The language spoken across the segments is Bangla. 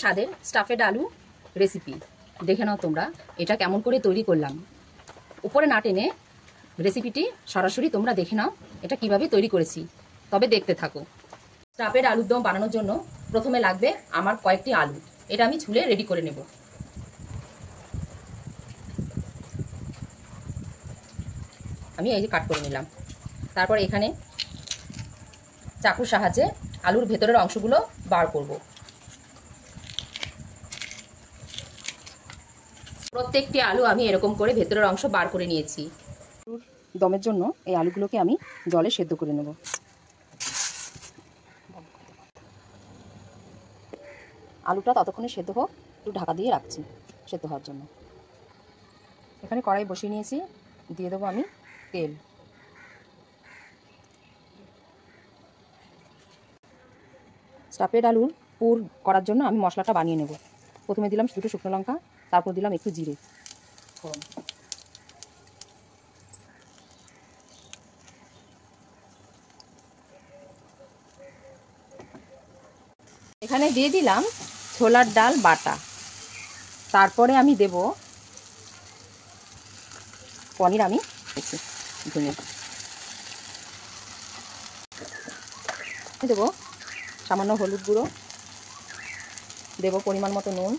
স্বাদের স্টাফেড আলু রেসিপি দেখে নাও তোমরা এটা কেমন করে তৈরি করলাম। উপরে না টেনে রেসিপিটি সরাসরি তোমরা দেখে নাও এটা কিভাবে তৈরি করেছি। তবে দেখতে থাকো। স্টাফেড আলুর দম বানানোর জন্য প্রথমে লাগবে আমার কয়েকটি আলু। এটা আমি ছুলে রেডি করে নেব। আমি এই যে কাট করে নিলাম। তারপর এখানে চাকুর সাহায্যে আলুর ভেতরের অংশগুলো বার করব। প্রত্যেকটি আলু আমি এরকম করে ভেতরের অংশ বার করে নিয়েছি। দমের জন্য এই আলুগুলোকে আমি জলে সেদ্ধ করে নেব। আলুটা ততক্ষণে সেদ্ধ হোক, একটু ঢাকা দিয়ে রাখছি সেদ্ধ হওয়ার জন্য। এখানে কড়াই বসিয়ে নিয়েছি, দিয়ে দেবো আমি তেল। স্টাফেড আলুর পুর করার জন্য আমি মশলাটা বানিয়ে নেব। প্রথমে দিলাম দুটো শুকনো লঙ্কা, তারপর দিলাম একটু জিরে। এখানে দিয়ে দিলাম ছোলার ডাল বাটা। তারপরে আমি দেব পনির, আমি ভেঙে দেবো সামান্য হলুদ গুঁড়ো, দেব পরিমাণ মতো নুন,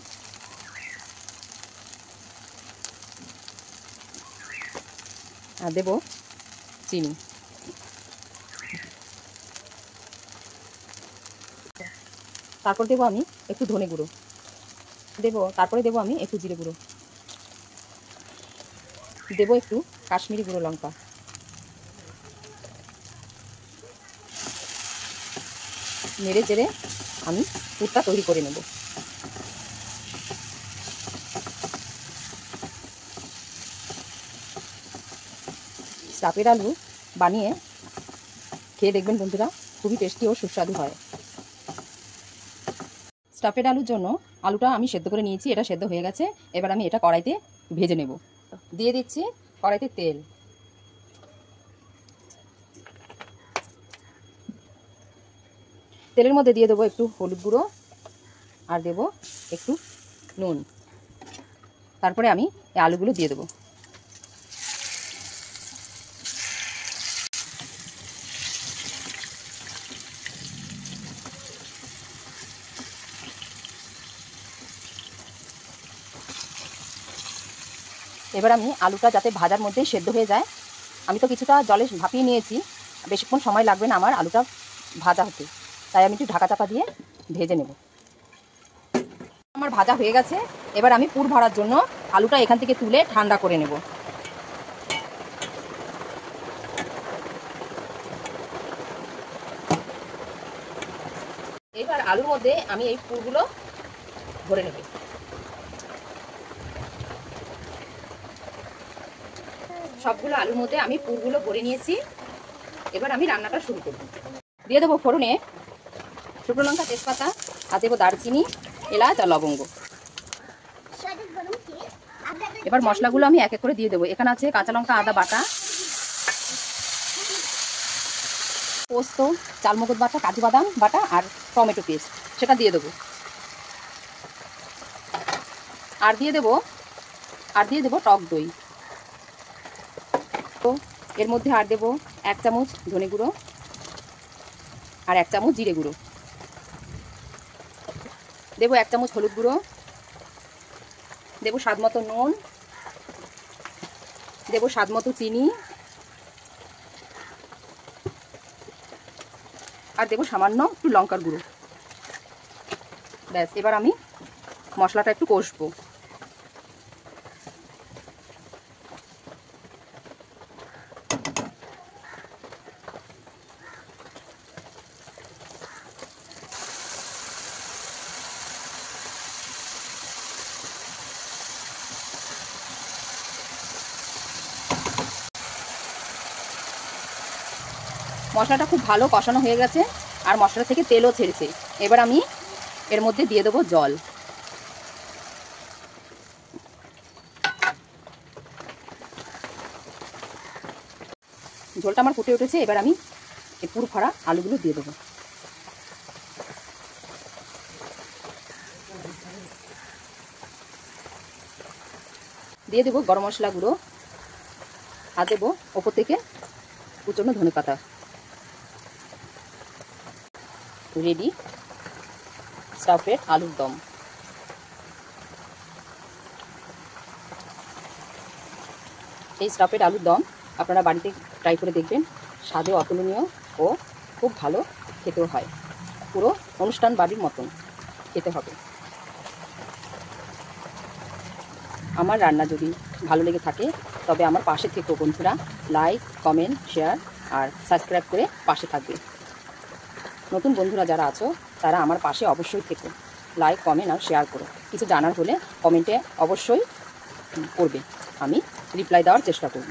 আর দেব চিনি। তারপর দেবো আমি একটু ধনে গুঁড়ো তারপরে দেবো আমি একটু জিরে গুঁড়ো, দেবো একটু কাশ্মীরি গুঁড়ো লঙ্কা। নেড়ে চেড়ে আমি পুরটা তৈরি করে নেব। স্টাফেড আলু বানিয়ে খেয়ে দেখবেন বন্ধুরা, খুবই টেস্টি ও সুস্বাদু হয়। স্টাফেড আলুর জন্য আলুটা আমি সেদ্ধ করে নিয়েছি, এটা সেদ্ধ হয়ে গেছে। এবার আমি এটা কড়াইতে ভেজে নেব। দিয়ে দিচ্ছি কড়াইতে তেল। তেলের মধ্যে দিয়ে দেবো একটু হলুদ গুঁড়ো, আর দেবো একটু নুন। তারপরে আমি এই আলুগুলো দিয়ে দেবো। এবার আমি আলুটা যাতে ভাজার মধ্যে সেদ্ধ হয়ে যায়, আমি তো কিছুটা জলে ভাপিয়ে নিয়েছি, বেশিক্ষণ সময় লাগবে না আমার আলুটা ভাজা হতে, তাই আমি একটু ঢাকা চাপা দিয়ে ভেজে নেব। আমার ভাজা হয়ে গেছে। এবার আমি পুর ভরার জন্য আলুটা এখান থেকে তুলে ঠান্ডা করে নেব। এবার আলুর মধ্যে আমি এই পুরগুলো ভরে নেব। সবগুলো আলুর মধ্যে আমি পুরগুলো ভরে নিয়েছি। এবার আমি রান্নাটা শুরু করব। দিয়ে দেবো ফোড়নে শুকনো লঙ্কা, তেজপাতা, আর দেবো দারচিনি, এলাচ আর লবঙ্গ। এবার মশলাগুলো আমি এক এক করে দিয়ে দেবো। এখানে আছে কাঁচা লঙ্কা, আদা বাটা, পোস্ত, চালমগজ বাটা, কাজু বাদাম বাটা, আর টমেটো পেস্ট, সেটা দিয়ে দেবো। আর দিয়ে দেবো টক দই। তো এর মধ্যে আর দেবো 1 চামচ ধনে গুঁড়ো আর 1 চামচ জিরে গুঁড়ো, দেবো 1 চামচ হলুদ গুঁড়ো, দেবো স্বাদ মতো নুন, দেবো স্বাদ মতো চিনি, আর দেবো সামান্য একটু লঙ্কার গুঁড়ো। ব্যাস, এবার আমি মশলাটা একটু কষবো। মশলাটা খুব ভালো কষানো হয়ে গেছে, আর মশলা থেকে তেলও ছেড়েছে। এবার আমি এর মধ্যে দিয়ে দেবো জল। ঝোলটা আমার ফুটে উঠেছে। এবার আমি এই পুর ভরা আলুগুলো দিয়ে দেবো। দিয়ে দেবো গরম মশলা গুঁড়ো, আর দেবো ওপর থেকে কুচনো ধনেপাতা। রেডি স্টাফেড আলুর দম। এই স্টাফেড আলুর দম আপনারা বাড়িতে ট্রাই করে দেখবেন, স্বাদে অতুলনীয় ও খুব ভালো খেতেও হয়। পুরো অনুষ্ঠান বাড়ির মতন খেতে হবে। আমার রান্না যদি ভালো লেগে থাকে তবে আমার পাশে থেকো বন্ধুরা, লাইক, কমেন্ট, শেয়ার আর সাবস্ক্রাইব করে পাশে থাকবে। নতুন বন্ধুরা যারা আছো তারা আমার পাশে অবশ্যই থেকো, লাইক, কমেন্ট আর শেয়ার করো। কিছু জানার হলে কমেন্টে অবশ্যই করবে, আমি রিপ্লাই দেওয়ার চেষ্টা করব।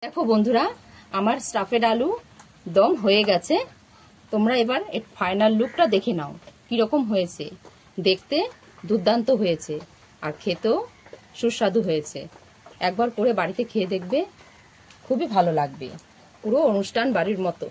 দেখো বন্ধুরা, আমার স্টাফেড আলু দম হয়ে গেছে। তোমরা এবার এর ফাইনাল লুকটা দেখে নাও কীরকম হয়েছে। দেখতে দুর্দান্ত হয়েছে আর খেতেও সুস্বাদু হয়েছে। একবার করে বাড়িতে খেয়ে দেখবে, খুবই ভালো লাগবে, পুরো অনুষ্ঠান বাড়ির মতো।